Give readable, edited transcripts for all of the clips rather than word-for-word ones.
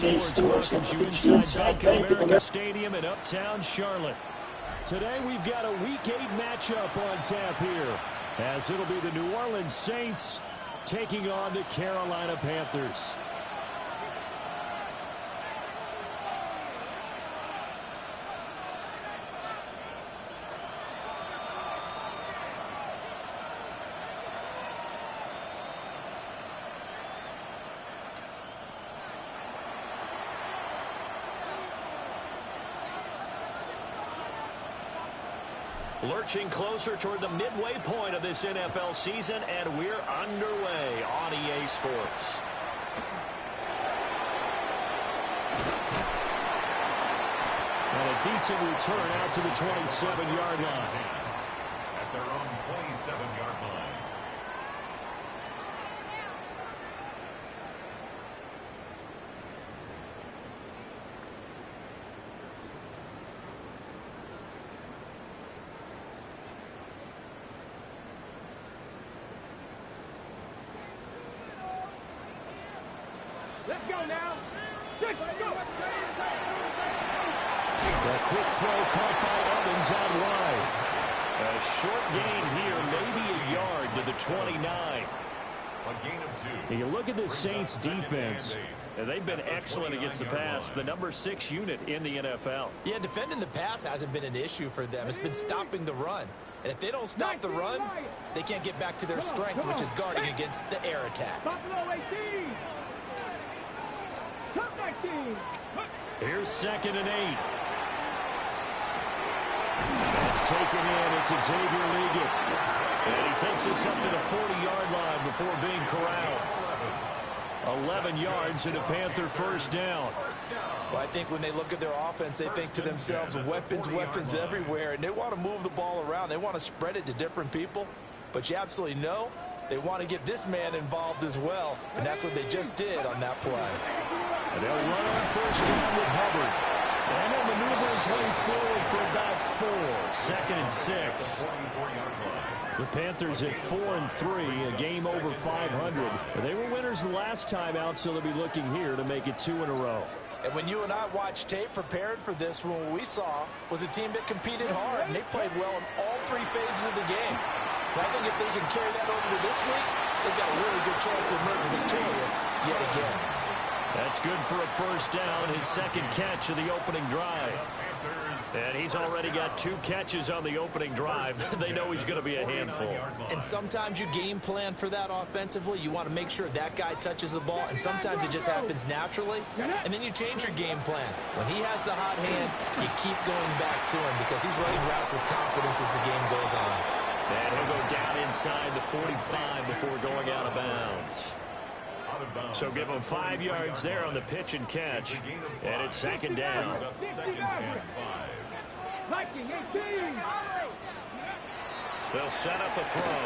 Sports welcomes you inside Bank of America Stadium in Uptown Charlotte. Today we've got a Week 8 matchup on tap here, as it'll be the New Orleans Saints taking on the Carolina Panthers. Lurching closer toward the midway point of this NFL season, and we're underway on EA Sports. And a decent return out to the 27-yard line. At their own 27-yard line. Let's go now. Let's go. The quick throw caught by Evans out wide. A short gain here, maybe a yard to the 29. A gain of 2. You look at this Saints defense, and they've been excellent against the pass, the number 6 unit in the NFL. Yeah, defending the pass hasn't been an issue for them. It's been stopping the run. And if they don't stop the run, they can't get back to their strength, which is guarding against the air attack. Here's 2nd and 8. That's taken in. It's Xavier Leggett. And he takes us up to the 40-yard line before being corralled. 11 yards and a Panther first down. Well, I think when they look at their offense, they think to themselves, weapons everywhere. And they want to move the ball around. They want to spread it to different people. But you absolutely know they want to get this man involved as well. And that's what they just did on that play. And they'll run on first down with Hubbard. And he'll maneuver his way forward for about 4. 2nd and 6. The Panthers at 4-3, a game over 500. They were winners the last time out, so they'll be looking here to make it 2 in a row. And when you and I watched tape prepared for this one, what we saw was a team that competed hard, and they played well in all 3 phases of the game. And I think if they can carry that over to this week, they've got a really good chance to emerge victorious yet again. That's good for a first down, his 2nd catch of the opening drive. And he's already got 2 catches on the opening drive. They know he's going to be a handful. And sometimes you game plan for that offensively. You want to make sure that guy touches the ball, and sometimes it just happens naturally. And then you change your game plan. When he has the hot hand, you keep going back to him because he's running routes with confidence as the game goes on. And he'll go down inside the 45 before going out of bounds. So give him 5 yards there on the pitch and catch. And it's 2nd down. They'll set up a throw.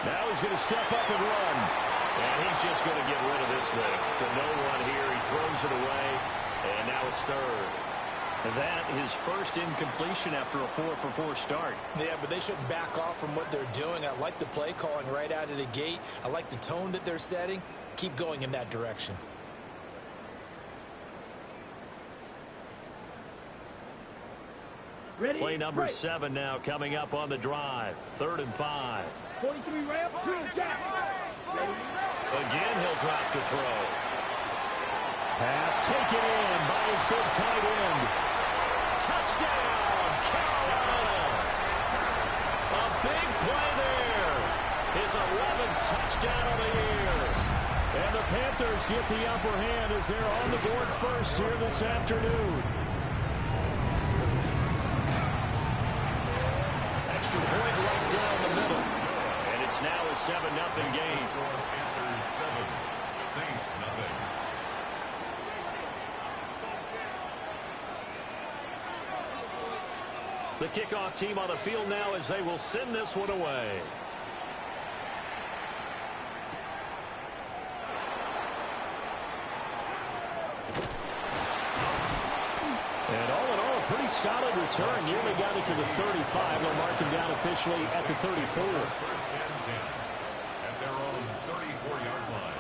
Now he's going to step up and run. And he's just going to get rid of this thing. To no one here. He throws it away. And now it's 3rd. That is first incompletion after a 4-for-4 start. Yeah, but they shouldn't back off from what they're doing. I like the play calling right out of the gate. I like the tone that they're setting. Keep going in that direction. Ready? Play number 7 now coming up on the drive. 3rd and 5. 43 ramp, 2 jack. Again, he'll drop to throw. Pass taken in by his big tight end. Touchdown, Carolina. A big play there. His 11th touchdown of the year. And the Panthers get the upper hand as they're on the board first here this afternoon. Extra point right down the middle. And it's now a 7-0 game. Panthers 7, Saints nothing. The kickoff team on the field now as they will send this one away. And all in all, a pretty solid return. Nearly got it to the 35. They'll mark him down officially at the 34. First and 10 at their own 34-yard line.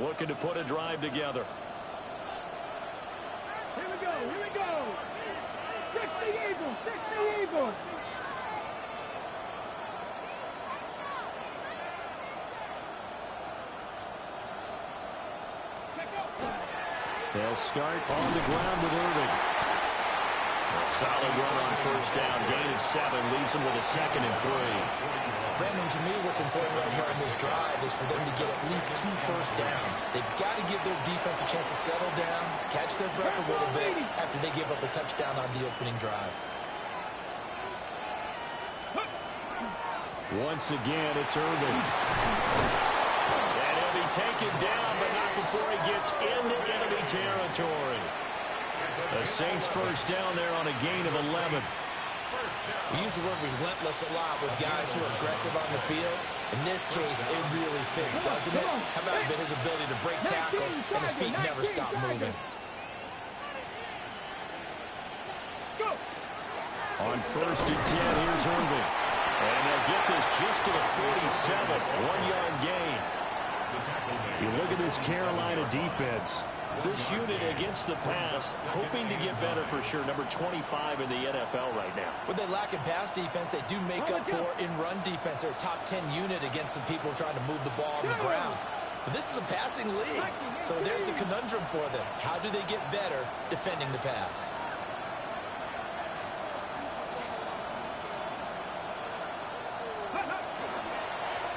looking to put a drive together. Here we go, here we go. 60 Eagles, 60 Eagles. They'll start on the ground with Irving. A solid run on first down. Gain of 7 leaves them with a 2nd and 3. Brandon, to me, what's important right here on this drive is for them to get at least 2 first downs. They've got to give their defense a chance to settle down, catch their breath a little bit after they give up a touchdown on the opening drive. Once again, it's Irving. And he'll be taken down, but not before he gets into enemy territory. The Saints first down there on a gain of 11. We use the word relentless a lot with guys who are aggressive on the field. In this case, it really fits, doesn't it? How about his ability to break tackles and his feet never stop moving? On first and 10, here's Irving. And they'll get this just to the 47. 1-yard gain. You look at this Carolina defense. This unit against the pass, hoping to get better for sure. Number 25 in the NFL right now. What they lack in pass defense, they do make up for in run defense. They're a top 10 unit against some people trying to move the ball on the ground. But this is a passing league, so there's a conundrum for them. How do they get better defending the pass?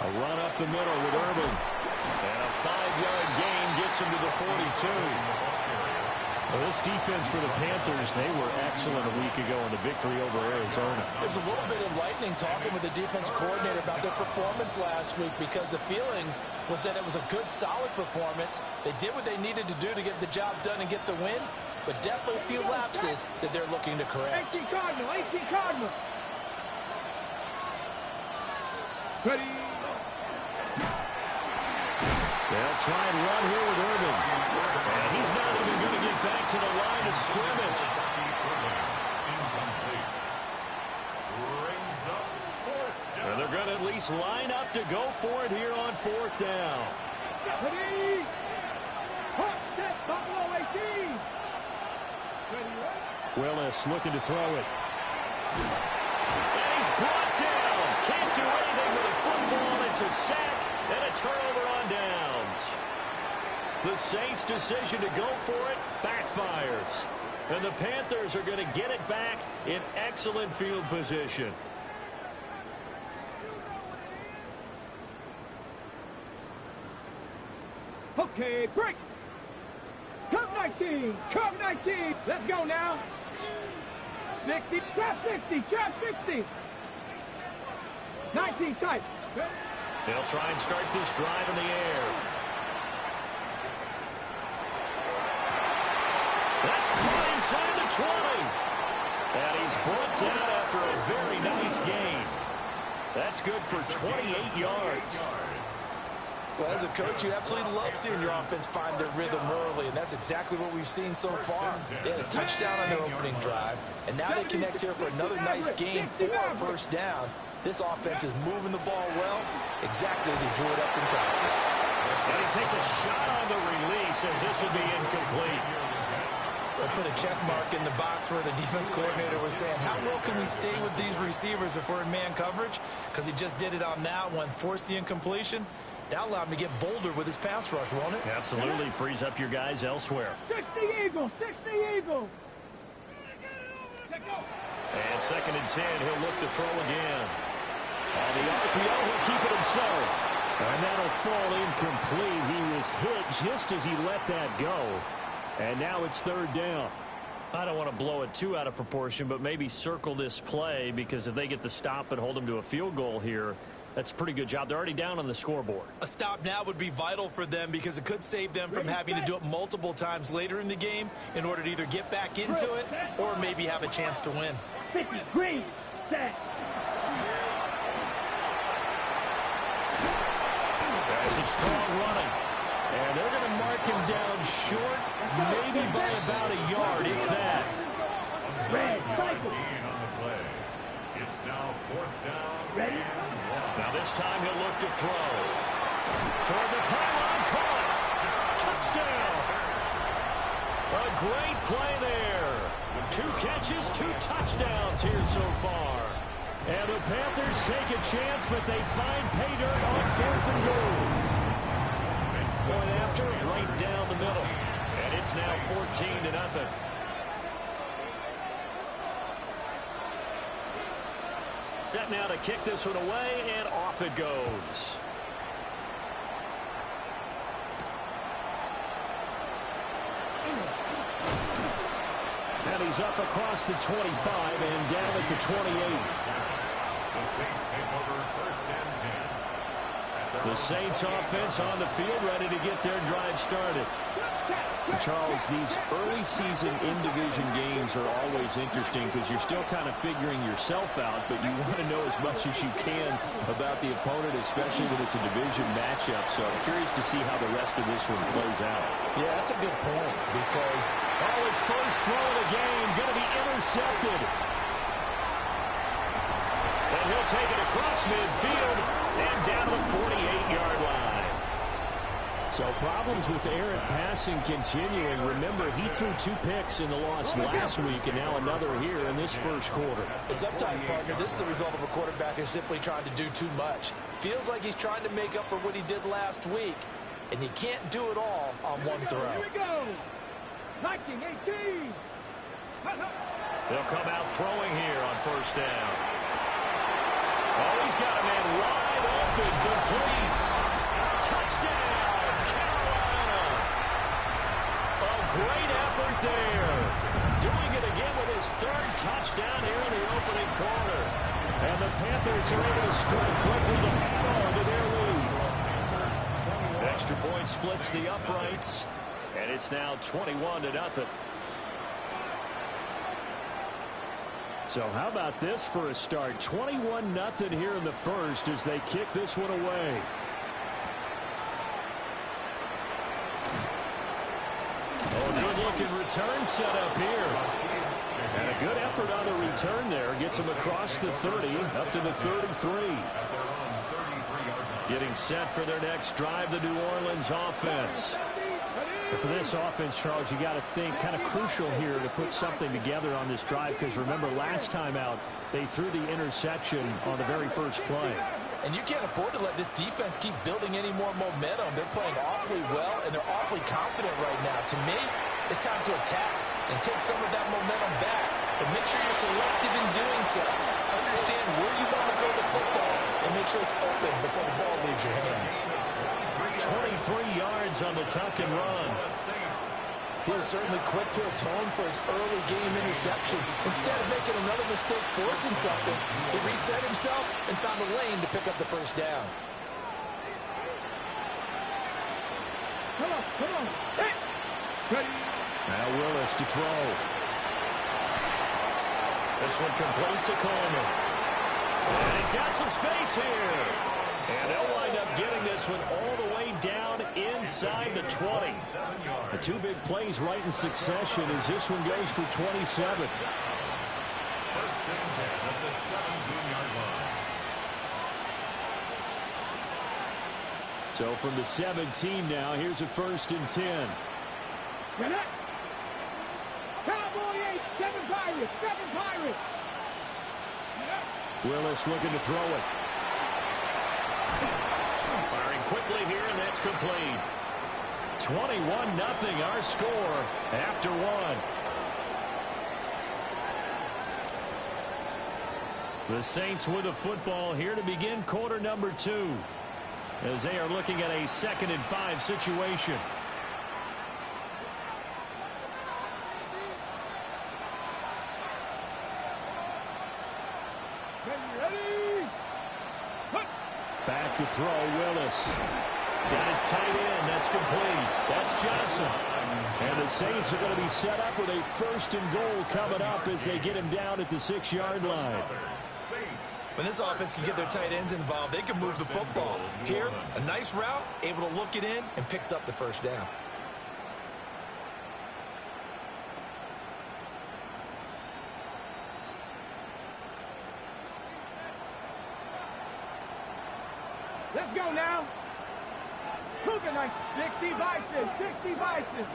A run up the middle with Irving. And a 5-yard gain gets him to the 42. Well, this defense for the Panthers, they were excellent a week ago in the victory over Arizona. There's a little bit enlightening talking with the defense coordinator about their performance last week because the feeling was that it was a good, solid performance. They did what they needed to do to get the job done and get the win, but definitely a few lapses that they're looking to correct. 18 Cardinal, 18 Cardinal. Ready. They'll try and run here with Irving. And he's not even going to get back to the line of scrimmage. And they're going to at least line up to go for it here on 4th down. Ready. Hot set, Buffalo 18. Willis looking to throw it. And he's brought down. Can't do anything with a football. It's a sack and a turnover on downs. The Saints' decision to go for it backfires. And the Panthers are going to get it back in excellent field position. Okay, break. Curve 19, curve 19. Let's go now. 60, trap 60, trap 60. 19 tight. They'll try and start this drive in the air. That's caught inside the 20. And he's brought down after a very nice gain. That's good for 28 yards. Well, as a coach, you absolutely love seeing your offense find their rhythm early, and that's exactly what we've seen so far. They had a touchdown on their opening drive, and now they connect here for another nice gain for a first down. This offense is moving the ball well, exactly as he drew it up in practice. And he takes a shot on the release as this would be incomplete. They'll put a check mark in the box where the defense coordinator was saying, how well can we stay with these receivers if we're in man coverage? Because he just did it on that one, forced the incompletion. That'll allow him to get bolder with his pass rush, won't it? Absolutely. Frees up your guys elsewhere. 60 Eagles, 60 Eagles. And 2nd and 10, he'll look to throw again. On the RPO, he'll keep it himself. And that'll fall incomplete. He was hit just as he let that go. And now it's 3rd down. I don't want to blow it too out of proportion, but maybe circle this play, because if they get the stop and hold them to a field goal here, that's a pretty good job. They're already down on the scoreboard. A stop now would be vital for them because it could save them from having to do it multiple times later in the game in order to either get back into it or maybe have a chance to win. 50, green, set. That's a strong running. And they're going to mark him down short, maybe by about a yard, if that. Red, It's now 4th down. ready. Now this time he'll look to throw. Toward the pylon, caught. touchdown. A great play there. 2 catches, 2 touchdowns here so far. And the Panthers take a chance, but they find pay dirt on 4th and goal. Point after, right down the middle. And it's now 14-0. Set now to kick this one away, and off it goes. And he's up across the 25 and down at the 28. The Saints take over 1st and 10. The Saints offense on the field, ready to get their drive started. Charles, these early season in-division games are always interesting because you're still kind of figuring yourself out, but you want to know as much as you can about the opponent, especially when it's a division matchup. So I'm curious to see how the rest of this one plays out. Yeah, that's a good point because his first throw of the game going to be intercepted. And he'll take it across midfield and down to the 48-yard line. So problems with errant passing continuing. Remember, he threw 2 picks in the loss last week, and now another here in this first quarter. Sometimes, partner, this is the result of a quarterback who's simply trying to do too much. Feels like he's trying to make up for what he did last week, and you can't do it all on one throw. Here we go. 19-18. They'll come out throwing here on 1st down. Oh, he's got a man wide open, complete. Touchdown. Great effort there. Doing it again with his 3rd touchdown here in the opening quarter. And the Panthers are able to strike quickly to add on to their lead. Extra point splits the uprights. And it's now 21-0. So how about this for a start? 21-0 here in the first as they kick this one away. Good-looking return set up here. And a good effort on the return there. Gets him across the 30, up to the 33. Getting set for their next drive, the New Orleans offense. But for this offense, Charles, you got to think kind of crucial here to put something together on this drive, because remember, last time out, they threw the interception on the very first play. And you can't afford to let this defense keep building any more momentum. They're playing awfully well, and they're awfully confident right now. To me, it's time to attack and take some of that momentum back. But make sure you're selective in doing so. Understand where you want to throw the football and make sure it's open before the ball leaves your hands. 23 yards on the tuck and run. He was certainly quick to atone for his early game interception. Instead of making another mistake forcing something, he reset himself and found a lane to pick up the 1st down. Come on. Hey. Ready. Now Willis to throw. This one complete to Coleman. And he's got some space here. And they'll wind up getting this one all the way down inside the 20. The 2 big plays right in succession as this one goes for 27. 1st and 10 at the 17-yard line. So from the 17 now, here's a 1st and 10. Cowboy 8, 7 Pirates, 7 Pirates. Willis looking to throw it. Firing quickly here, and that's complete. 21-0 our score after 1. The Saints with the football here to begin quarter number 2 as they are looking at a 2nd and 5 situation. Ready. Back to throw, Willis. Got his tight end. That's complete. That's Johnson. And the Saints are going to be set up with a 1st and goal coming up as they get him down at the 6-yard line. When this offense can get their tight ends involved, they can move the football. Here, a nice route, able to look it in, and picks up the 1st down. Let's go now. Cougar night. 60 Bison. 60 Bison.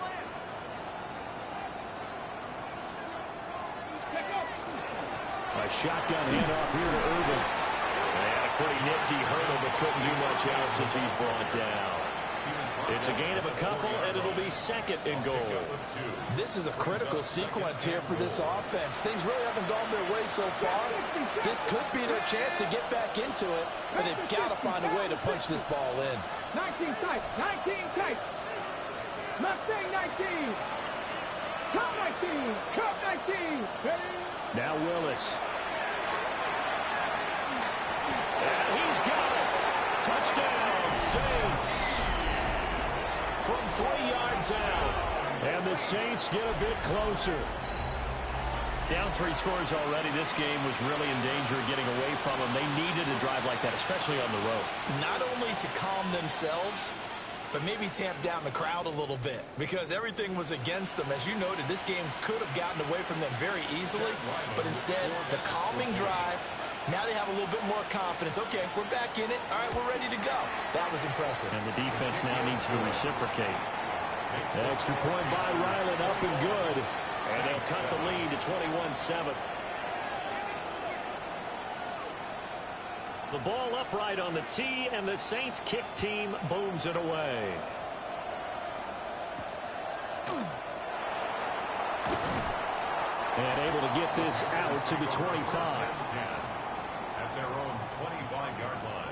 A shotgun handoff here to Irvin. And a pretty nifty hurdle, but couldn't do much else as he's brought down. It's a gain of a couple, and it'll be second and goal. This is a critical sequence here for this offense. Things really haven't gone their way so far. This could be their chance to get back into it, but they've got to find a way to punch this ball in. 19 tight. 19 tight. Mustang 19. Cup 19. Cup 19. Now Willis. And he's got it. Touchdown, Saints. From 3 yards out. And the Saints get a bit closer. Down 3 scores already. This game was really in danger of getting away from them. They needed a drive like that, especially on the road. Not only to calm themselves, but maybe tamp down the crowd a little bit, because everything was against them. As you noted, this game could have gotten away from them very easily, but instead, the calming drive, now they have a little bit more confidence. Okay, we're back in it. All right, we're ready to go. That was impressive. And the defense now needs to reciprocate. The extra point by Ryland up and good. And they'll cut the lead to 21-7. The ball upright on the tee, and the Saints kick team booms it away. And able to get this out to the 25. At their own 25-yard line.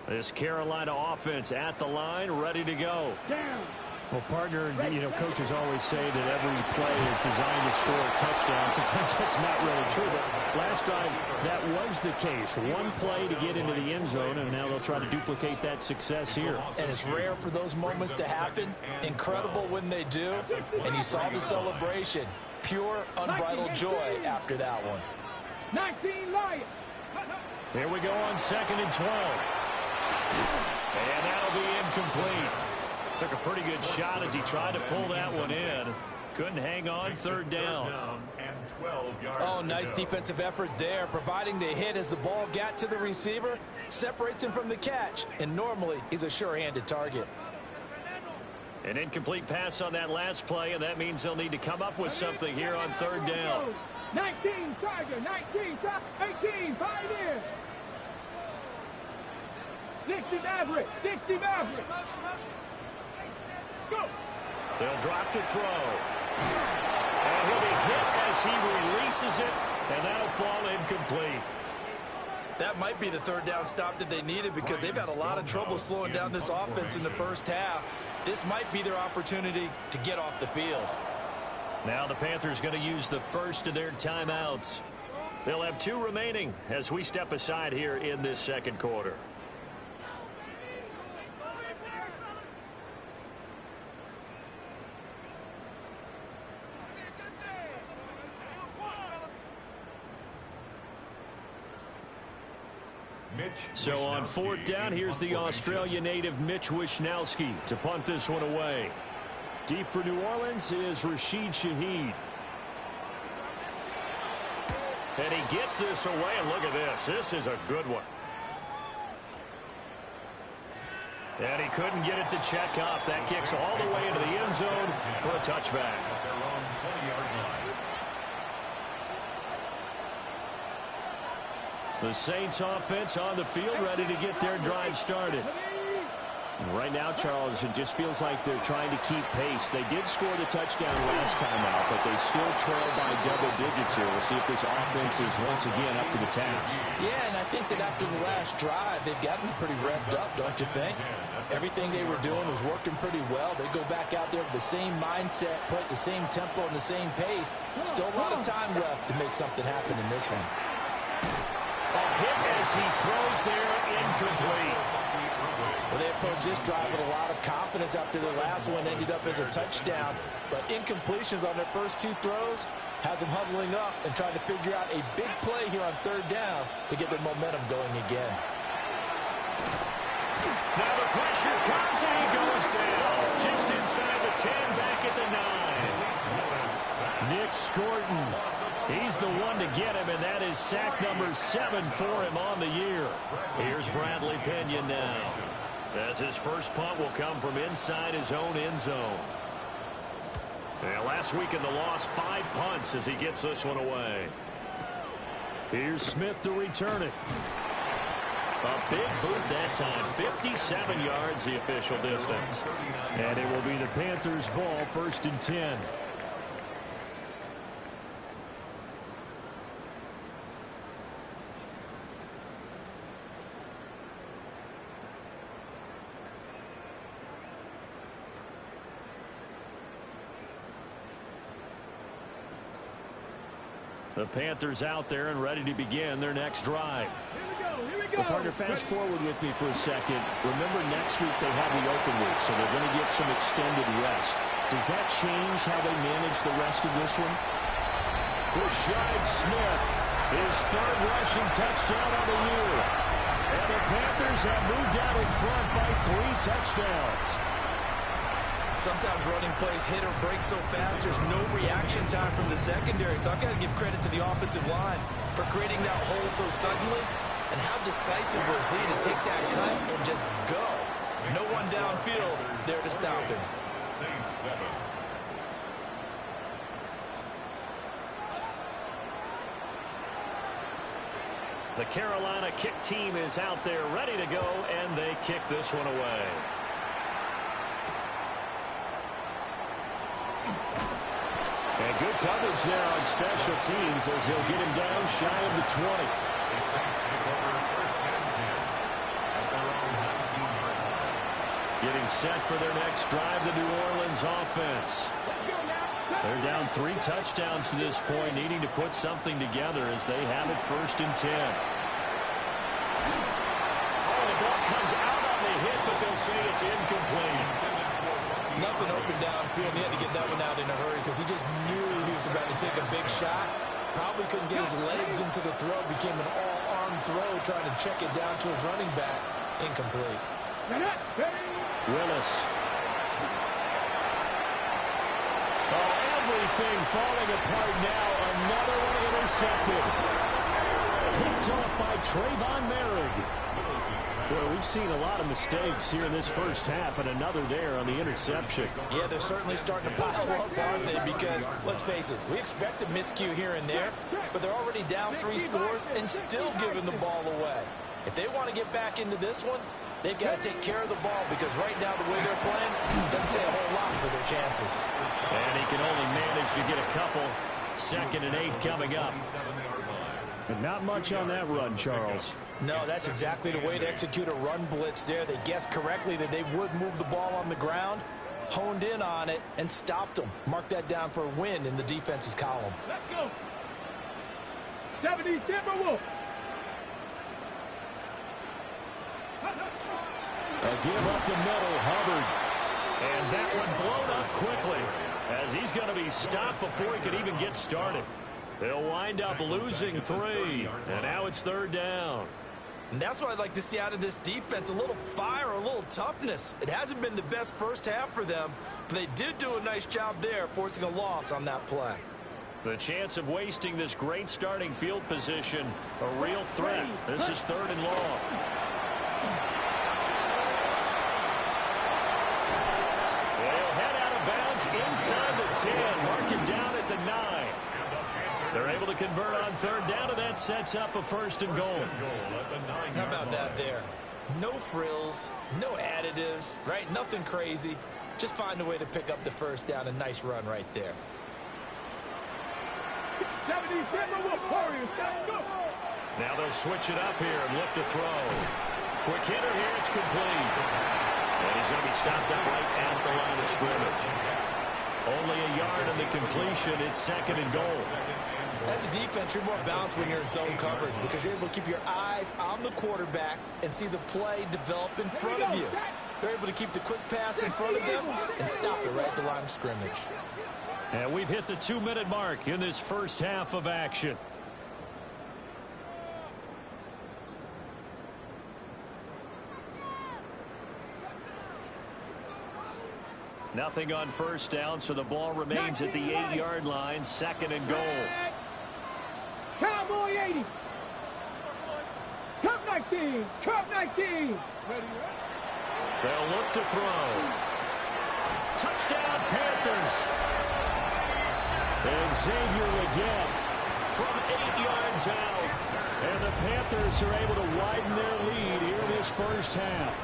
This Carolina offense at the line, ready to go. Down. Well, partner, coaches always say that every play is designed to score a touchdown. Sometimes that's not really true, but last time that was the case. One play to get into the end zone, and now they'll try to duplicate that success here. And it's rare for those moments to happen. Incredible when they do. And you saw the celebration. Pure, unbridled joy after that one. 19 Lions. Here we go on 2nd and 12. And that'll be incomplete. Took a pretty good shot as he tried to pull that one in. Couldn't hang on, 3rd down. Oh, nice defensive effort there, providing the hit as the ball got to the receiver, separates him from the catch, and normally he's a sure-handed target. An incomplete pass on that last play, and that means they'll need to come up with something here on 3rd down. 19 Tiger, 19 Tiger, 18 Pioneer. 60 Maverick, 60 Maverick. Let's go. They'll drop to throw. And he'll be hit as he releases it, and that'll fall incomplete. That might be the 3rd down stop that they needed, because they've had a lot of trouble slowing down this offense in the first half. This might be their opportunity to get off the field. Now the Panthers going to use the first of their timeouts. They'll have 2 remaining as we step aside here in this 2nd quarter. So on 4th down, here's the Australia native Mitch Wishnowsky to punt this one away. Deep for New Orleans is Rashid Shaheed. And he gets this away, and look at this. This is a good one. And he couldn't get it to check up. That kicks all the way into the end zone for a touchback. The Saints offense on the field, ready to get their drive started. Right now, Charles, it just feels like they're trying to keep pace. They did score the touchdown last time out, but they still trail by double digits here. We'll see if this offense is once again up to the task. Yeah, and I think that after the last drive, they've gotten pretty revved up, don't you think? Everything they were doing was working pretty well. They go back out there with the same mindset, play at the same tempo and the same pace. Still a lot of time left to make something happen in this one. A hit as he throws there, incomplete. Well, they approached this drive with a lot of confidence after their last one ended up as a touchdown. But incompletions on their first two throws has them huddling up and trying to figure out a big play here on third down to get their momentum going again. Now the pressure comes and he goes down. Just inside the 10, back at the 9. Nick Scorton. He's the one to get him, and that is sack number 7 for him on the year. Here's Bradley Pinion now, as his first punt will come from inside his own end zone. And last week in the loss, 5 punts as he gets this one away. Here's Smith to return it. A big boot that time. 57 yards the official distance. And it will be the Panthers' ball, 1st and 10. The Panthers out there and ready to begin their next drive. Here we go. Well, partner, fast forward with me for a second. Remember, next week they have the open week, so they're going to get some extended rest. Does that change how they manage the rest of this one? Rashad Smith, his 3rd rushing touchdown on the year. And the Panthers have moved out in front by 3 touchdowns. Sometimes running plays hit or break so fast, there's no reaction time from the secondary. So I've got to give credit to the offensive line for creating that hole so suddenly. And how decisive was he to take that cut and just go? No one downfield there to stop him. Saints 7. The Carolina kick team is out there ready to go, and they kick this one away. And good coverage there on special teams as he'll get him down shy of the 20. The Saints take over 1st and 10 at their own 19-yard line. Getting set for their next drive, the New Orleans offense. They're down 3 touchdowns to this point, needing to put something together as they have it 1st and 10. Oh, the ball comes out on the hit, but they'll say it's incomplete. Nothing open downfield. He had to get that one out in a hurry because he just knew he was about to take a big shot. Probably couldn't get his legs into the throw. Became an all-arm throw trying to check it down to his running back. Incomplete. Willis. Oh, everything falling apart now. Another one intercepted. Picked off by Trayvon Merrick. Well, we've seen a lot of mistakes here in this first half, and another there on the interception. Yeah, they're certainly starting to pile up, aren't they? Because, let's face it, we expect a miscue here and there, but they're already down 3 scores and still giving the ball away. If they want to get back into this one, they've got to take care of the ball because right now the way they're playing doesn't say a whole lot for their chances. And he can only manage to get a couple. 2nd and 8 coming up. And not much on that run, Charles. No, that's exactly the way to execute a run blitz there. They guessed correctly that they would move the ball on the ground, honed in on it, and stopped them. Mark that down for a win in the defense's column. Let's go. 70 Timberwolves. A give up the middle, Hubbard. And that one blown up quickly as he's going to be stopped before he could even get started. They'll wind up losing 3, and now it's 3rd down. And that's what I'd like to see out of this defense, a little fire, a little toughness. It hasn't been the best first half for them, but they did do a nice job there, forcing a loss on that play. The chance of wasting this great starting field position, a real threat. This is 3rd and long. They'll head out of bounds inside the 10, mark him down at the 9. They're able to convert on 3rd down, and that sets up a 1st and goal. How about that there? No frills, no additives, right? Nothing crazy. Just find a way to pick up the 1st down. A nice run right there. 70 Timberwolves Warriors. Let's go. Now they'll switch it up here and look to throw. Quick hitter here, it's complete. And he's going to be stopped up right at the line of scrimmage. Only a yard in the completion. It's 2nd and goal. As a defense, you're more balanced when you're in zone coverage because you're able to keep your eyes on the quarterback and see the play develop in front of you. They're able to keep the quick pass in front of them and stop it right at the line of scrimmage. And we've hit the 2-minute mark in this first half of action. Nothing on first down, so the ball remains at the 8-yard line, 2nd and goal. Cowboy 80. Cup 19. Cup 19. They'll look to throw. Touchdown, Panthers. And Xavier again from 8 yards out. And the Panthers are able to widen their lead here in this first half.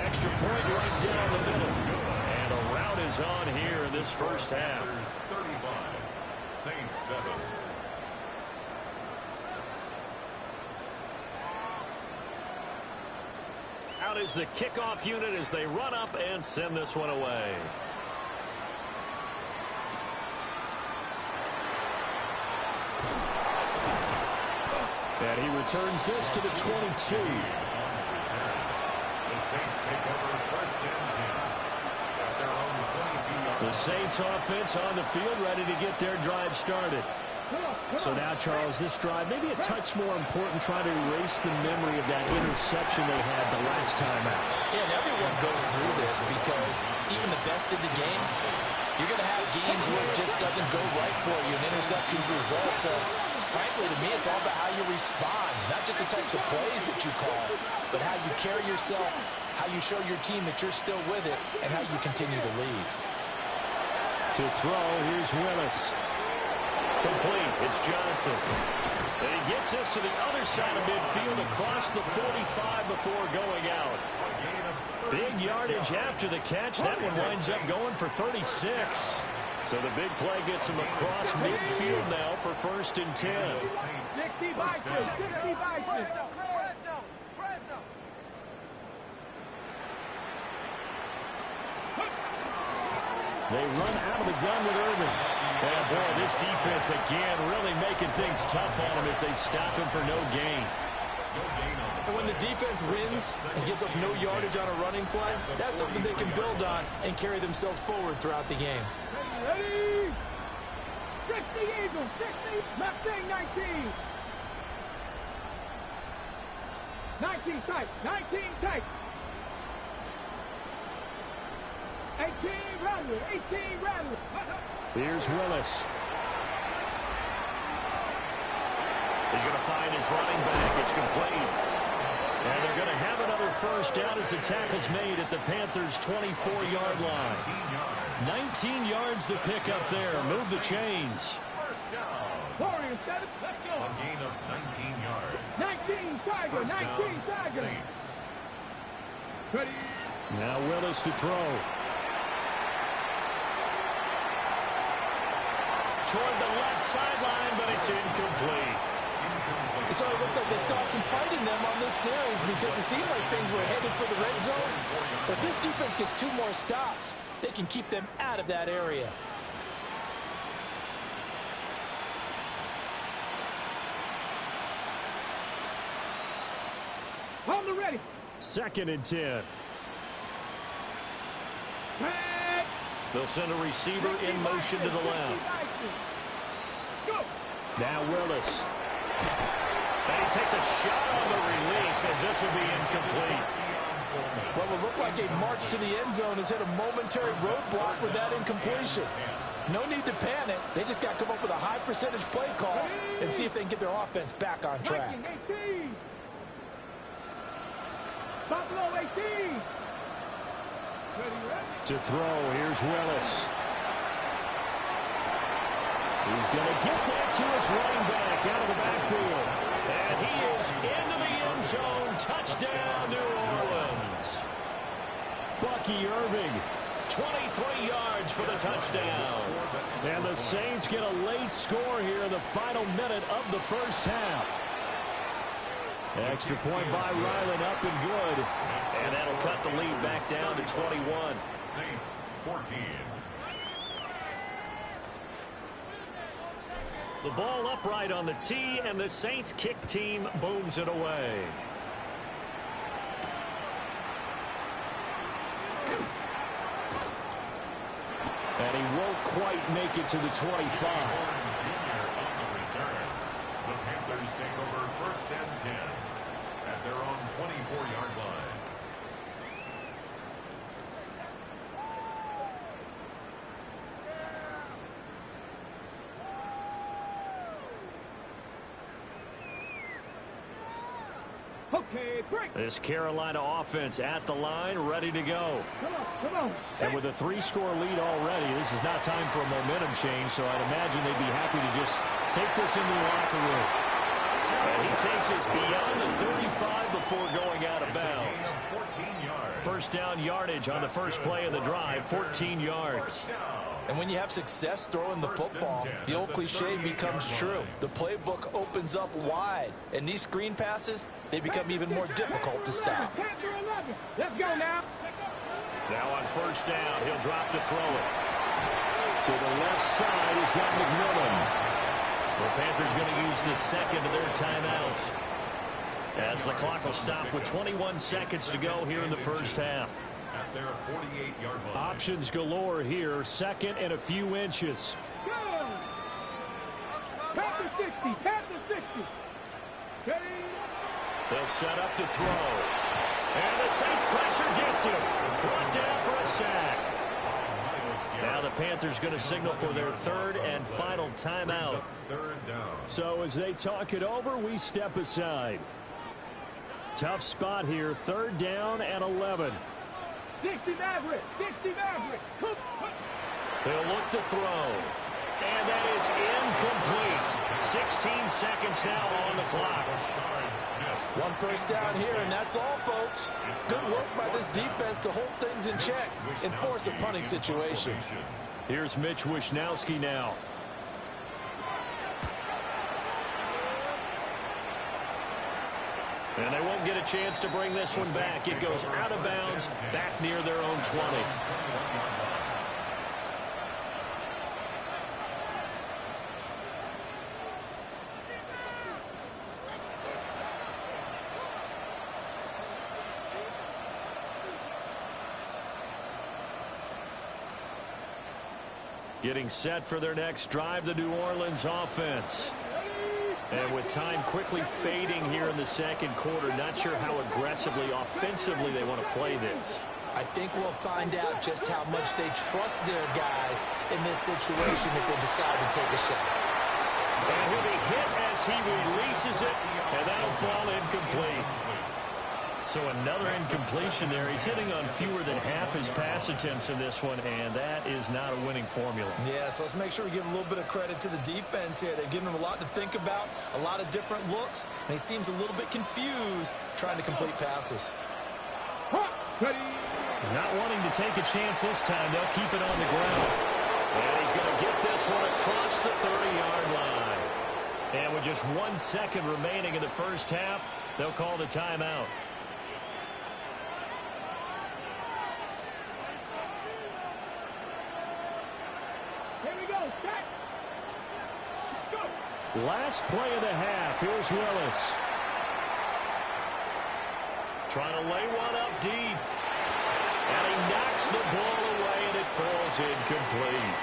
Extra point right down the middle. And a rout is on here in this first half. 35, Saints 7. Out is the kickoff unit as they run up and send this one away. And he returns this to the 22. The Saints take over first and 10 at their own 22-yard line. The Saints offense on the field ready to get their drive started. So now, Charles, this drive maybe a touch more important, trying to erase the memory of that interception they had the last time out. Yeah, and everyone goes through this because even the best in the game, you're going to have games where it just doesn't go right for you and interceptions result. So, frankly, to me, it's all about how you respond, not just the types of plays that you call, but how you carry yourself, how you show your team that you're still with it, and how you continue to lead. To throw, here's Willis. Complete. It's Johnson. And he gets this to the other side of midfield across the 45 before going out. Big yardage after the catch. That one winds up going for 36. So the big play gets him across midfield now for 1st and 10. 60 Vikings. 60 Vikings. They run out of the gun with Irving. And boy, this defense again really making things tough on him as they stop him for no gain. And when the defense wins and gives up no yardage on a running play, that's something they can build on and carry themselves forward throughout the game. Ready? 60 Eagles. 60. Mustang 19. 19 tight. 19 tight. 18 Rattler. 18 Rattler. Here's Willis. He's going to find his running back. It's complete. And they're going to have another first down as the tackle's made at the Panthers' 24-yard line. 19 yards the pick up there. Move the chains. First down. Warriors 7. Let's go. A gain of 19 yards. 19 Tiger. First 19 down, Tiger. Saints. Ready? Now Willis to throw. Toward the left sideline, but it's incomplete. So it looks like they still have some fight in them on this series because it seemed like things were headed for the red zone. But this defense gets 2 more stops. They can keep them out of that area. On the ready. 2nd and 10. Back. They'll send a receiver in motion to the left. Go. Now Willis. And he takes a shot on the release as this will be incomplete. What will look like a march to the end zone has hit a momentary roadblock with that incompletion. No need to panic. They just got to come up with a high percentage play call and see if they can get their offense back on track. 18. Buffalo 18. To throw, here's Willis. He's going to get that to his running back out of the backfield. And he is into the end zone. Touchdown, New Orleans. Bucky Irving, 23 yards for the touchdown. And the Saints get a late score here in the final minute of the first half. Extra point by Ryland, up and good. And that'll cut the lead back down to 21. Saints 14. The ball upright on the tee, and the Saints kick team booms it away. And he won't quite make it to the 25. The Panthers take over 1st and 10 at their own 24-yard line. Okay, break. This Carolina offense at the line, ready to go. Come on. And with a 3-score lead already, this is not time for a momentum change, so I'd imagine they'd be happy to just take this into the locker room. And he takes us beyond the 35 before going out of bounds. 14 yards. First down yardage on the first play of the drive, 14 yards. And when you have success throwing the football, the old cliche becomes true. The playbook opens up wide, and these screen passes, they become even more difficult to stop. Let's go now. Now on first down, he'll drop to throw it. To the left side, he's got McMillan. The Panthers going to use the second of their timeouts, as the clock will stop with 21 seconds to go here in the first half. At their 48-yard line. Options galore here, second and a few inches. Go. Past the 60. Past the 60. Steady. They'll set up to throw. And the Saints pressure gets him. Brought down for a sack. Now the Panthers going to signal for their third and final timeout. Third down. So as they talk it over, we step aside. Tough spot here, third down and 11. 60 Maverick. 60 Maverick. They'll look to throw. And that is incomplete. 16 seconds now on the clock. One first down here, and that's all, folks. Good work by this defense to hold things in check and force a punting situation. Here's Mitch Wishnowski now. And they won't get a chance to bring this one back. It goes out of bounds, back near their own 20. Getting set for their next drive, the New Orleans offense. And with time quickly fading here in the second quarter, not sure how aggressively, offensively they want to play this. I think we'll find out just how much they trust their guys in this situation if they decide to take a shot. And he'll be hit as he releases it, and that'll fall incomplete. So another incompletion there. He's hitting on fewer than half his pass attempts in this one, and that is not a winning formula. Yeah, so let's make sure we give a little bit of credit to the defense here. They've given him a lot to think about, a lot of different looks, and he seems a little bit confused trying to complete passes. Not wanting to take a chance this time. They'll keep it on the ground. And he's going to get this one across the 30-yard line. And with just 1 second remaining in the first half, they'll call the timeout. Last play of the half. Here's Willis. Trying to lay one up deep. And he knocks the ball away, and it falls incomplete.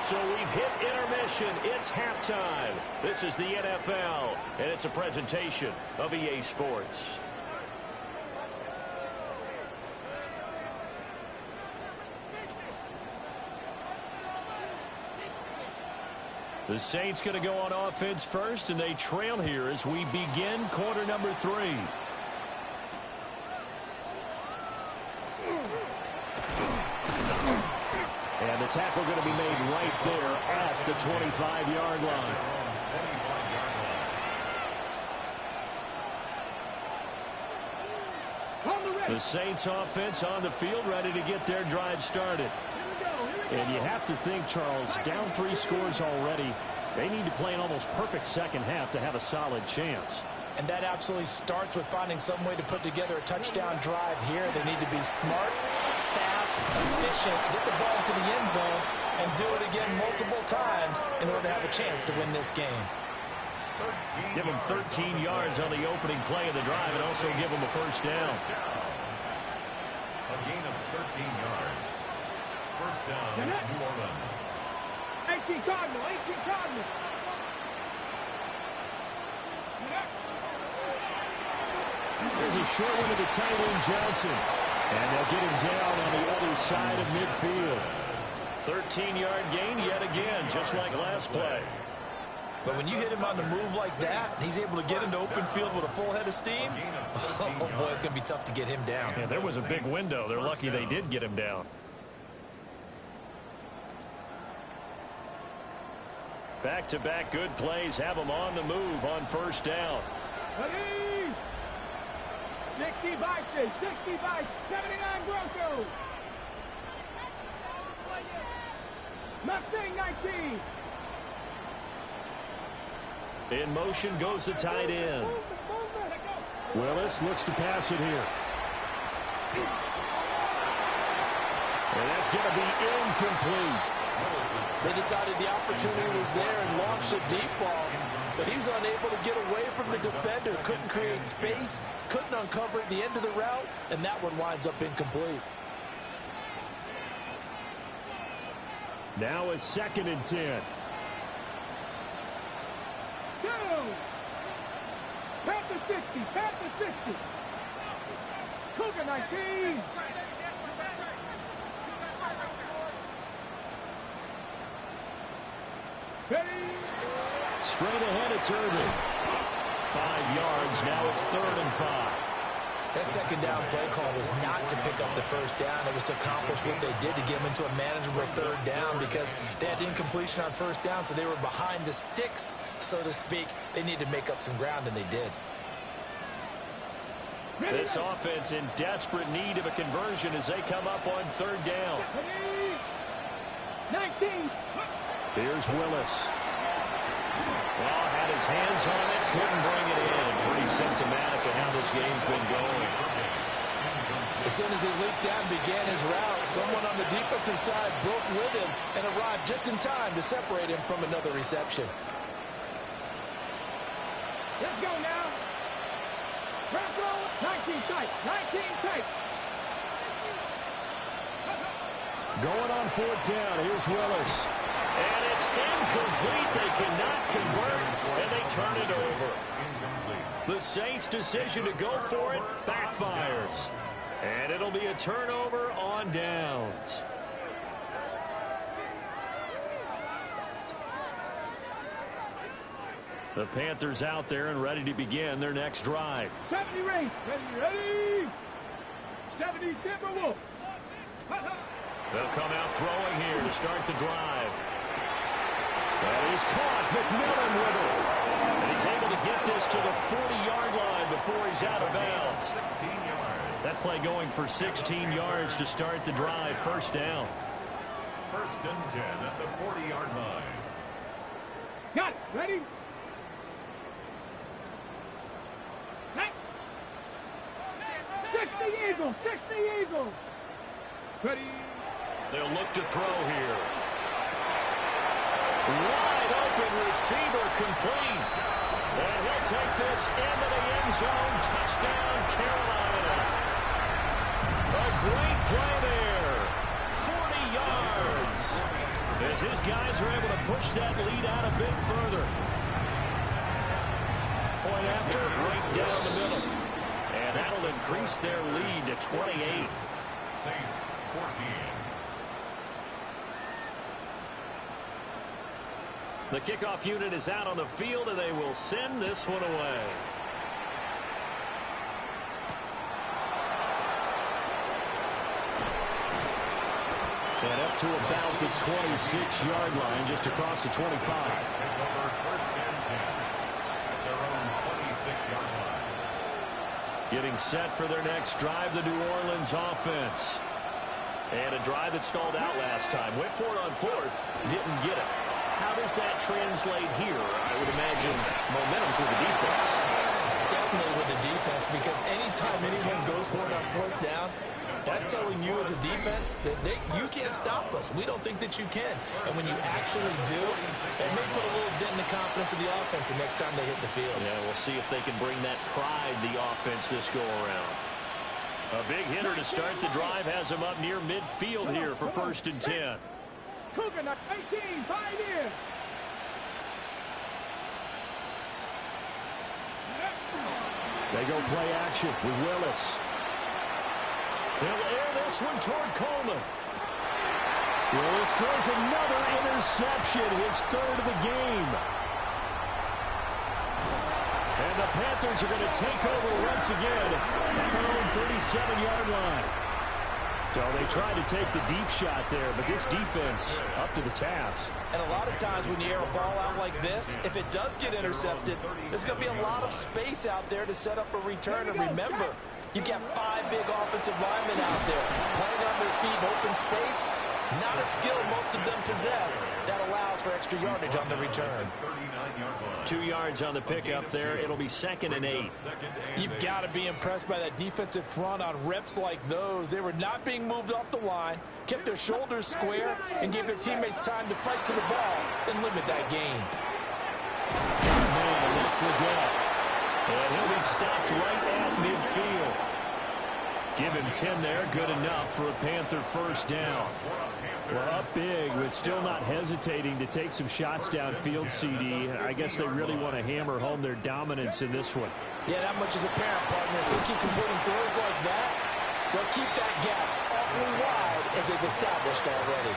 So we've hit intermission. It's halftime. This is the NFL, and it's a presentation of EA Sports. The Saints going to go on offense first, and they trail here as we begin quarter number 3. And the tackle going to be made right there at the 25-yard line. The Saints offense on the field, ready to get their drive started. And you have to think, Charles, down 3 scores already. They need to play an almost perfect second half to have a solid chance. And that absolutely starts with finding some way to put together a touchdown drive here. They need to be smart, fast, fast, efficient, get the ball to the end zone, and do it again multiple times in order to have a chance to win this game. Give him 13 yards on the opening play of the drive and also give him a first down. A gain of 13 yards. First down, New Orleans. 18 Cardinal, 18 Cardinal. There's a short one to the tight end, Johnson. And they'll get him down on the other side of midfield. 13-yard gain yet again, just like last play. But when you hit him on the move like that, he's able to get into open field with a full head of steam. Oh, boy, it's going to be tough to get him down. Yeah, there was a big window. They're lucky they did get him down. Back-to-back good plays have him on the move on first down. 60 by 6, 60 by 79 Broncos. Mustang 19. In motion goes the tight end. Willis looks to pass it here. And that's going to be incomplete. They decided the opportunity was there and launched a deep ball, but he was unable to get away from the defender. Couldn't create space, couldn't uncover the end of the route, and that one winds up incomplete. Now a 2nd and 10. Panther 60, Panther 60. Cougar 19. Straight ahead, it's Irvin. 5 yards, now it's 3rd and 5. That second down play call was not to pick up the first down. It was to accomplish what they did to get them into a manageable 3rd down because they had incompletion on first down, so they were behind the sticks, so to speak. They needed to make up some ground, and they did. This offense in desperate need of a conversion as they come up on 3rd down. 19. Here's Willis. Well, had his hands on it, couldn't bring it in. Pretty symptomatic of how this game's been going. As soon as he leaped down and began his route, someone on the defensive side broke with him and arrived just in time to separate him from another reception. Let's go now. Round throw, 19 tight, 19 tight. Going on 4th down, here's Willis. And it's incomplete. They cannot convert, and they turn it over. The Saints' decision to go for it backfires. And it'll be a turnover on downs. The Panthers out there and ready to begin their next drive. 70 race, ready. 70 Timberwolves. They'll come out throwing here to start the drive. And he's caught. McMillan with it. And he's able to get this to the 40-yard line before he's out of bounds. 16 yards. That play going for 16 yards to start the drive. First down. 1st and 10 at the 40-yard line. Got it. Ready? 60 Eagles. 60 Eagles. Ready? They'll look to throw here. Wide open receiver complete. And he'll take this into the end zone. Touchdown, Carolina. A great play there. 40 yards. As his guys are able to push that lead out a bit further. Point after, right down the middle. And that'll increase their lead to 28. Saints 14. The kickoff unit is out on the field, and they will send this one away. And up to about the 26-yard line, just across the 25. Take over 1st and 10 at their own 26-yard line. Getting set for their next drive, the New Orleans offense. And a drive that stalled out last time. Went for it on 4th, didn't get it. How does that translate here? I would imagine momentum's with the defense. Definitely with the defense, because anytime anyone goes for it on 4th down, That's telling you as a defense that you can't stop us. We don't think that you can. And when you actually do, it may put a little dent in the confidence of the offense the next time they hit the field. Yeah, we'll see if they can bring that pride, the offense, this go-around. A big hitter to start the drive has him up near midfield here for 1st and 10. Coconut 18, 5 in. They go play action with Willis. They'll air this one toward Coleman. Willis throws another interception, his 3rd of the game. And the Panthers are going to take over once again at their own 37-yard line. So they tried to take the deep shot there, but this defense up to the task. And a lot of times when you air a ball out like this, if it does get intercepted, there's going to be a lot of space out there to set up a return. And remember, you've got 5 big offensive linemen out there playing on their feet in open space. Not a skill most of them possess that allows for extra yardage on the return. 2 yards on the pickup there. It'll be 2nd and 8. You've got to be impressed by that defensive front on reps like those. They were not being moved off the line, kept their shoulders square, and gave their teammates time to fight to the ball and limit that gain. Man, that's the gap. And he'll be stopped right at midfield. Give him 10 there. Good enough for a Panther 1st down. Well, up big, but still not hesitating to take some shots downfield, CD. I guess they really want to hammer home their dominance in this one. Yeah, that much is apparent, partner. If they keep completing throws like that, they'll keep that gap awfully wide as they've established already.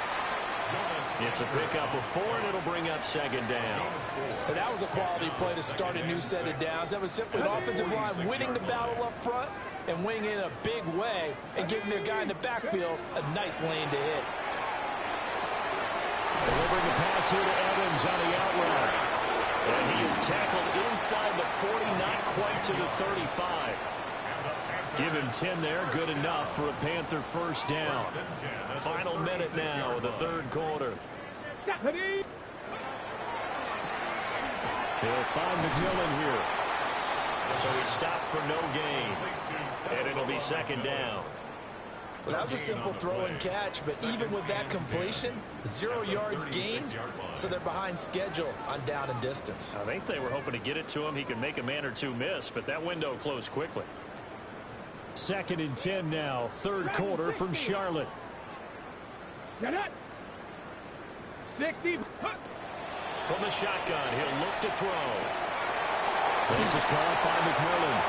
It's a pickup of 4, and it'll bring up 2nd down. But that was a quality play to start a new set of downs. That was simply an offensive line winning the battle up front and winning in a big way and giving their guy in the backfield a nice lane to hit. Delivering the pass here to Evans on the out route. And he is tackled inside the 40, not quite to the 35. Give him 10 there, good enough for a Panther 1st down. Final minute now of the 3rd quarter. He'll find McMillan here. So he stopped for no gain. And it'll be 2nd down. Well, that was a simple throw and catch, but even with that completion, 0 yards gained, so they're behind schedule on down and distance. I think they were hoping to get it to him. He could make a man or two miss, but that window closed quickly. 2nd and 10 now, 3rd quarter from Charlotte. 60. From the shotgun, he'll look to throw. This is caught by McMillan.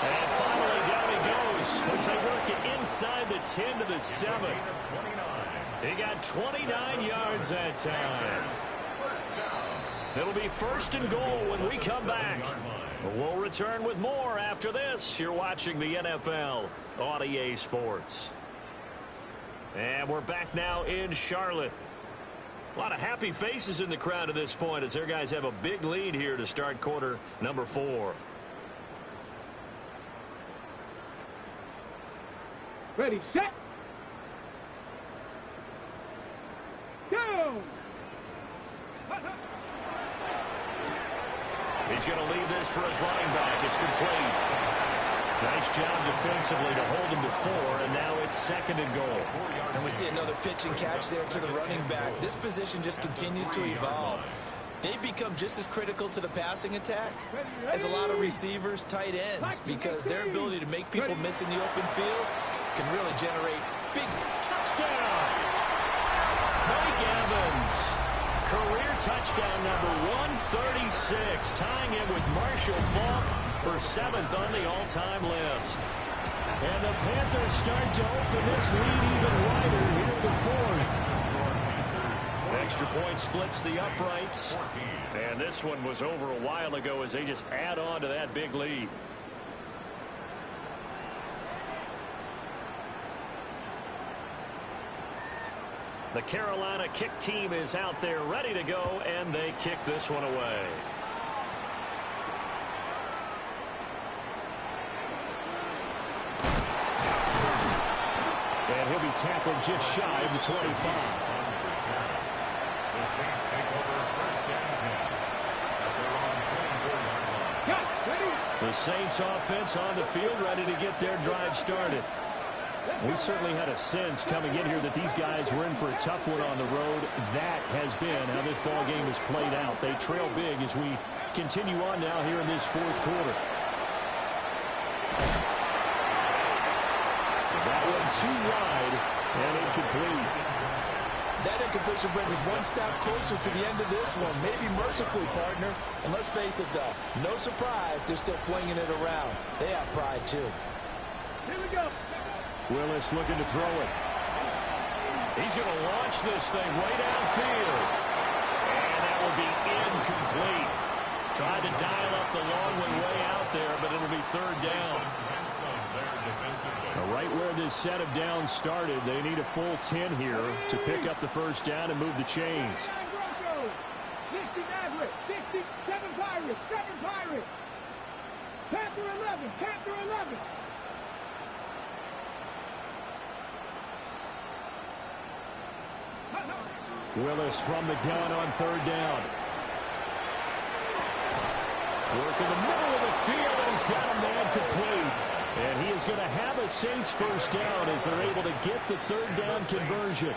And finally, down he goes as they work it inside the 10 to the 7. He got 29 yards that time. It'll be 1st and goal when we come back. We'll return with more after this. You're watching the NFL on EA Sports. And we're back now in Charlotte. A lot of happy faces in the crowd at this point as their guys have a big lead here to start quarter number 4. Ready, set. Go! He's going to leave this for his running back. It's complete. Nice job defensively to hold him to 4, and now it's 2nd and goal. And we see another pitch and catch there to the running back. This position just continues to evolve. They've become just as critical to the passing attack as a lot of receivers, tight ends, because their ability to make people miss in the open field can really generate big touchdown. Mike Evans, career touchdown number 136, tying it with Marshall Faulk for 7th on the all-time list. And the Panthers start to open this lead even wider here in the 4th. Extra point splits the uprights. And this one was over a while ago as they just add on to that big lead. The Carolina kick team is out there ready to go, and they kick this one away. And he'll be tackled just shy of the 25. The Saints take over 1st and 10 at their own 24-yard line. The Saints offense on the field ready to get their drive started. We certainly had a sense coming in here that these guys were in for a tough one on the road. That has been how this ball game has played out. They trail big as we continue on now here in this fourth quarter. That one too wide and incomplete. That incompletion brings us one step closer to the end of this one. Maybe mercifully, partner. And let's face it, though, no surprise, they're still flinging it around. They have pride, too. Here we go. Willis looking to throw it. He's going to launch this thing way downfield. And that will be incomplete. Tried to dial up the long one way out there, but it'll be third down. Right where this set of downs started, they need a full 10 here to pick up the first down and move the chains. 60 Maverick, 60, 7 Pirates, 7 Pirates. Panther 11, Panther 11. Willis from the gun on third down. Work in the middle of the field, and he's got a man complete. And he is going to have a Saints first down as they're able to get the third down conversion.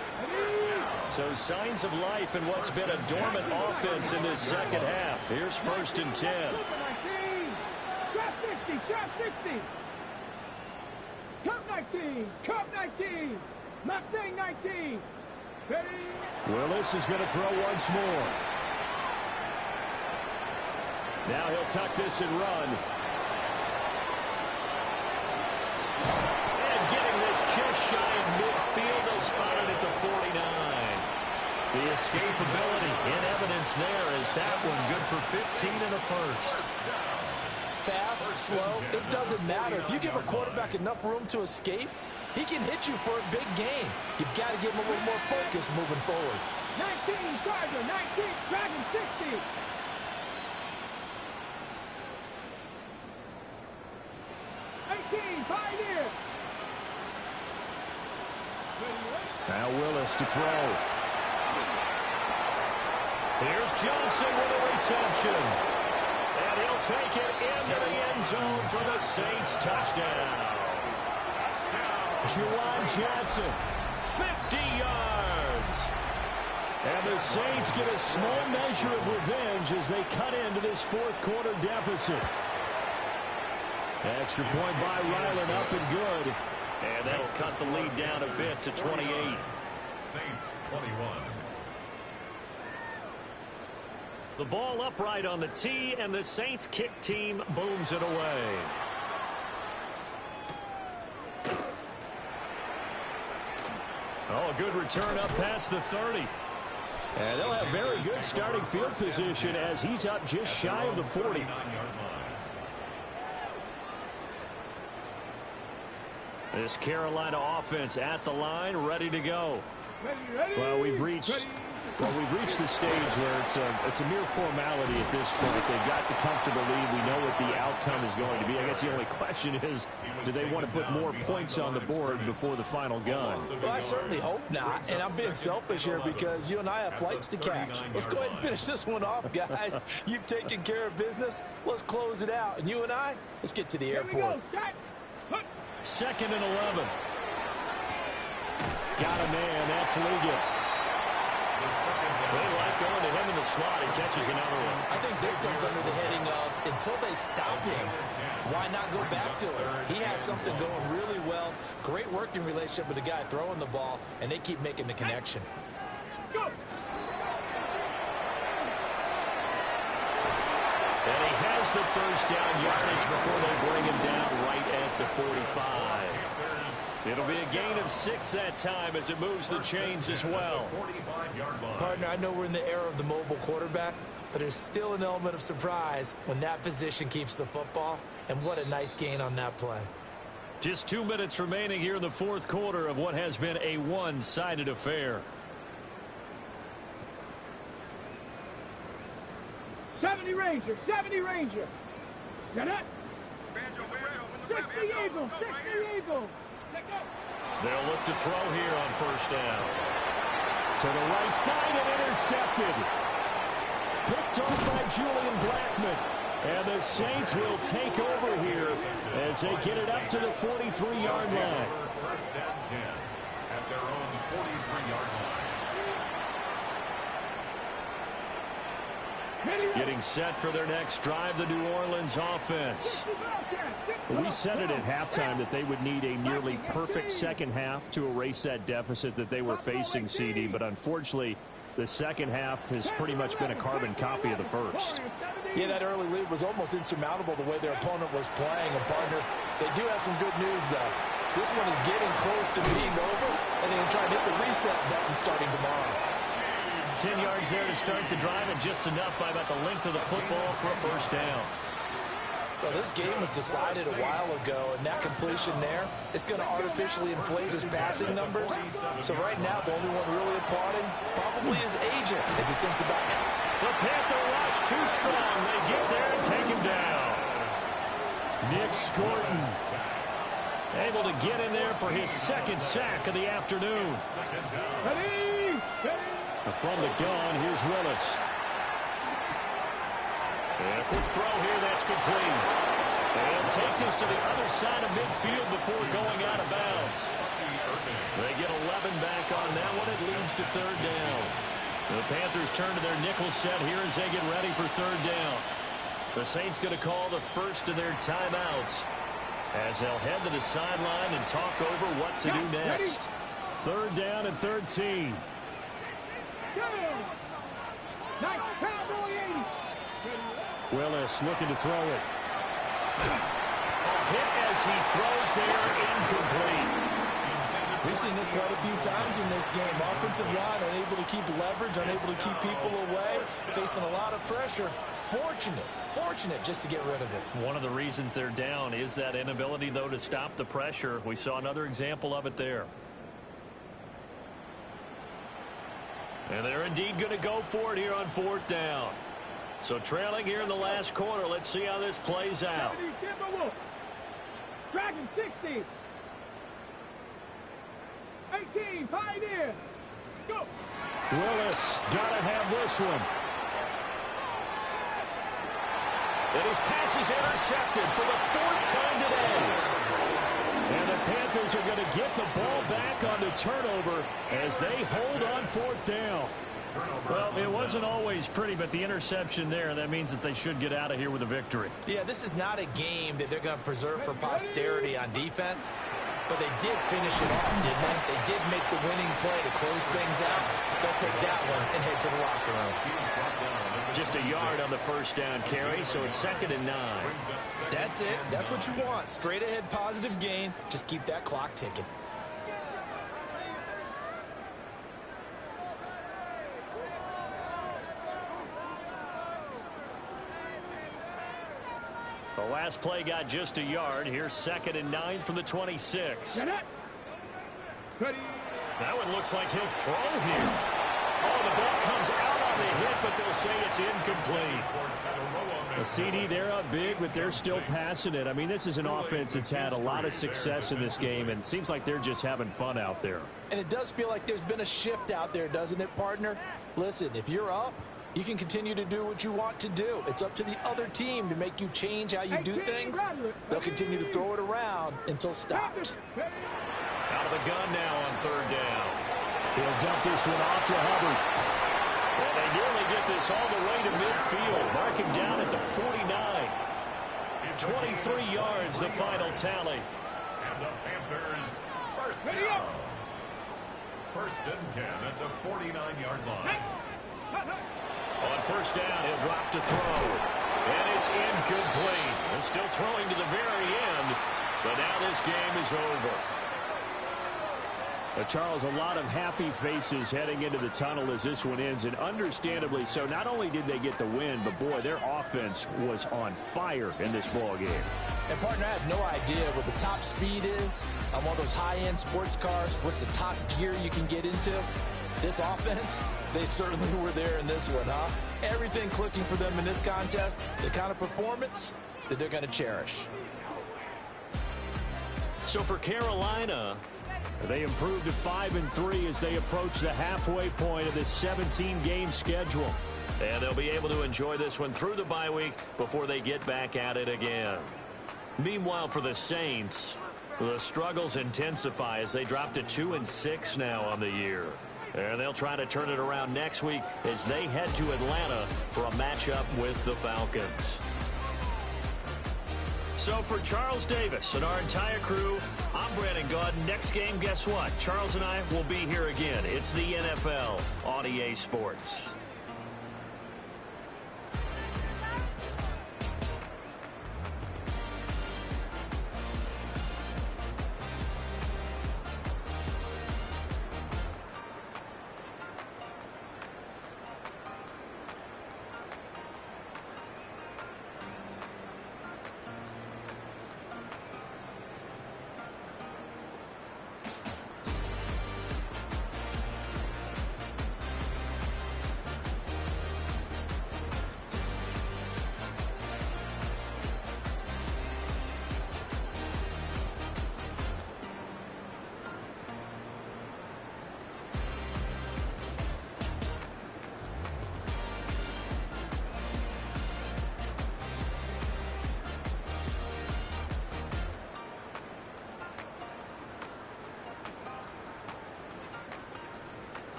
So signs of life in what's been a dormant offense in this second half. Here's first and 10. Drop 60, drop 60. Cup 19, Cup 19. Mustang 19. Ready? Willis is going to throw once more. Now he'll tuck this and run. And getting this just shy of midfield, they'll spot it at the 49. The escapability in evidence there is that one good for 15 and a first. Fast, slow, it doesn't matter. If you give a quarterback enough room to escape, he can hit you for a big gain. You've got to give him a little more focus moving forward. 19, Charger, 19, Dragon 60. Pioneer. Now Willis to throw. Here's Johnson with a reception. And he'll take it into the end zone for the Saints touchdown. Juwan Johnson, 50 yards. And the Saints get a small measure of revenge as they cut into this fourth quarter deficit. Extra point by Ryland, up and good. And that'll cut the lead down a bit to 28. Saints 21. The ball upright on the tee, and the Saints kick team booms it away. Oh, a good return up past the 30. And they'll have very good starting field position as he's up just shy of the 40. This Carolina offense at the line, ready to go. Well, we've reached the stage where it's a mere formality at this point. They've got the comfortable lead. We know what the outcome is going to be. I guess the only question is, do they want to put more points on the board before the final gun? Well, I certainly hope not. And I'm being selfish here because you and I have flights to catch. Let's go ahead and finish this one off, guys. You've taken care of business. Let's close it out. And you and I, let's get to the airport. Second and 11. Got a man. That's Liggett. They like going to him in the slot. He catches another one. I think this comes under the heading of until they stop him, why not go back to it? He has something going really well. Great working relationship with the guy throwing the ball, and they keep making the connection. Go. And he has the first down yardage before they bring him down right at the 45. It'll be a gain of 6 that time as it moves the chains as well. Partner, I know we're in the era of the mobile quarterback, but there's still an element of surprise when that position keeps the football, and what a nice gain on that play. Just 2 minutes remaining here in the fourth quarter of what has been a one-sided affair. 70 Ranger, 70 Ranger. Get it? 60 Eagle, 60 Eagle. They'll look to throw here on first down. To the right side and intercepted. Picked off by Julian Blackman. And the Saints will take over here as they get it up to the 43-yard line. First and 10 at their own 43-yard line. Getting set for their next drive, the New Orleans offense. We said it at halftime that they would need a nearly perfect second half to erase that deficit that they were facing, CD. But unfortunately, the second half has pretty much been a carbon copy of the first. Yeah, that early lead was almost insurmountable the way their opponent was playing. And, partner, they do have some good news, though. This one is getting close to being over, and they can try and hit the reset button starting tomorrow. 10 yards there to start the drive, and just enough by about the length of the football for a first down. Well, this game was decided a while ago, and that completion there is going to artificially inflate his passing numbers. So right now, the only one really applauding probably his agent as he thinks about it. The Panther rush too strong. They get there and take him down. Nick Scorton able to get in there for his second sack of the afternoon. From the gun, here's Willis. And a quick throw here, that's complete. They'll take this to the other side of midfield before going out of bounds. They get 11 back on that one. It leads to third down. The Panthers turn to their nickel set here as they get ready for third down. The Saints going to call the first of their timeouts as they'll head to the sideline and talk over what to do next. Third down and 13. Willis looking to throw it. A hit as he throws there, incomplete. We've seen this quite a few times in this game. Offensive line unable to keep leverage, unable to keep people away, facing a lot of pressure. Fortunate just to get rid of it. One of the reasons they're down is that inability, though, to stop the pressure. We saw another example of it there. And they're indeed going to go for it here on fourth down. So trailing here in the last quarter. Let's see how this plays out. Dragon 60. 18, Pioneer. Go. Willis got to have this one. And his pass is intercepted for the fourth time today. And the Panthers are going to get the ball back on the turnover as they hold on fourth down. Well, it wasn't always pretty, but the interception there, that means that they should get out of here with a victory. Yeah, this is not a game that they're going to preserve for posterity on defense, but they did finish it off, didn't they? They did make the winning play to close things out. They'll take that one and head to the locker room. Just a yard on the first down carry, so it's 2nd and 9. That's it. That's what you want. Straight ahead positive gain. Just keep that clock ticking. The last play got just a yard. Here's 2nd and 9 from the 26. That one looks like he'll throw here. Oh, the ball comes out on the hit, but they'll say it's incomplete. The CD, they're up big, but they're still passing it. I mean, this is an offense that's had a lot of success in this game, and it seems like they're just having fun out there. And it does feel like there's been a shift out there, doesn't it, partner? Listen, if you're up, you can continue to do what you want to do. It's up to the other team to make you change how you do things. They'll continue to throw it around until stopped. Out of the gun now on third down. He'll dump this one off to Hubbard. And they nearly get this all the way to midfield. Marking down at the 49. 23 yards, the final tally. And the Panthers first down. 1st and 10 at the 49-yard line. On first down, he'll drop to throw. And it's incomplete. He's still throwing to the very end. But now this game is over. Charles, a lot of happy faces heading into the tunnel as this one ends, and understandably so. Not only did they get the win, but boy, their offense was on fire in this ball game. And partner, I have no idea what the top speed is on one of those high-end sports cars. What's the top gear you can get into? This offense, they certainly were there in this one, huh? Everything clicking for them in this contest, the kind of performance that they're going to cherish. So for Carolina, they improved to 5-3 as they approach the halfway point of this 17-game schedule. And they'll be able to enjoy this one through the bye week before they get back at it again. Meanwhile, for the Saints, the struggles intensify as they drop to 2-6 now on the year. And they'll try to turn it around next week as they head to Atlanta for a matchup with the Falcons. So for Charles Davis and our entire crew, I'm Brandon Gaudin. Next game, guess what? Charles and I will be here again. It's the NFL on EA Sports.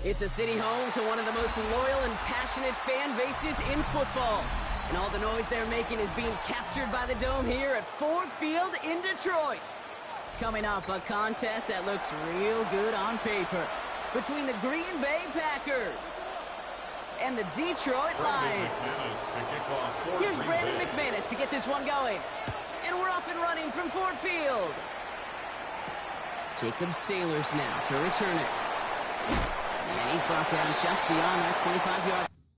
It's a city home to one of the most loyal and passionate fan bases in football. And all the noise they're making is being captured by the Dome here at Ford Field in Detroit. Coming up, a contest that looks real good on paper between the Green Bay Packers and the Detroit Lions. Here's Brandon McManus to get this one going. And we're off and running from Ford Field. Jacob Sailors now to return it. And he's brought down just beyond that 25-yard